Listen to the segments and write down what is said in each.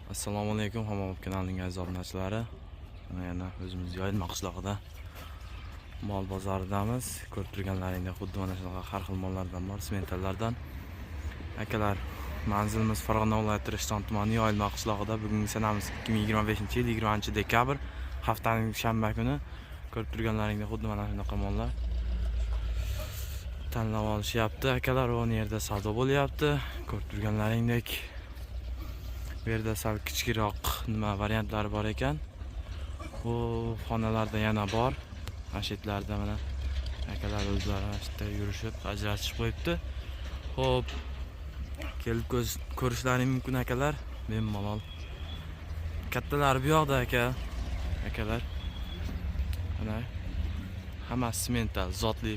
Assalomu alaykum Hammom kanalining aziz obunachilari. Yana o'zimiz Yoyilma qishlog'ida mol bozoridamiz. Ko'rib turganlaringdek xuddi mana shunaqa har xil mollardan bor, sementallardan. Akalar, manzilimiz Farg'ona viloyati Rishton tumani Yoyilma qishlog'ida. Bugungi sanamiz 2025-yil 20-dekabr, haftaning shanba kuni. Ko'rib turganlaringdek xuddi mana shunaqa mollar tanlab olishyapti. Akalar, u yerda savdo bo'lyapti. Ko'rib turganlaringdek bu yerda sal kichikroq nima variantlari bor ekan. Bu xonalarda yana bor. Ashitlarda mana akalar o'zlari ashitda yurishib, ajratib qo'yibdi. Xo'p, kelib ko'rishlaring mumkin akalar. Bemalol. Kattalari bu yoqda akalar. Mana hammasi semental, zotli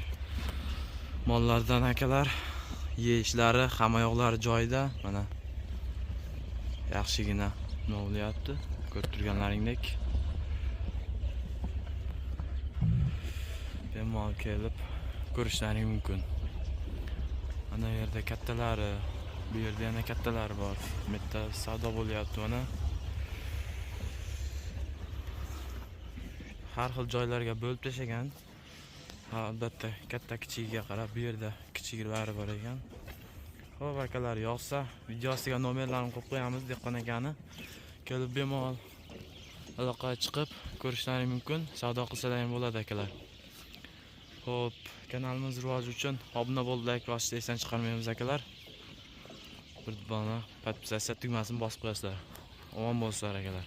mollardan akalar. Yeyishlari, hamma yoqlari joyida. Mana yaxshigina bo'lyapti. Ko'rib turganlaringdek. Bemalol kelib ko'rishlaring mumkin. Mana yerda kattalari, bu yerda yana kattalari bor. Bitta savdo bo'lyapti mana. Har xil joylarga bo'lib tashagan. Albatta katta kichigiga qarab bu yerda kichiklari bor ekan. Xo'p akalar, yoqsa videosiga nomerlarini qo'yib qo'yamiz dehqon akani. Kelib bemalol aloqaga chiqib ko'rishlaring mumkin. Savdo qilsalar ham bo'ladi akalar. Xo'p, kanalimiz rivoji uchun obuna bo'lib, like bosishni esdan chiqarmaymiz akalar. Bir dona podpisatsiya tugmasini bosib qo'yasizlar. Omon bo'lsizlar akalar.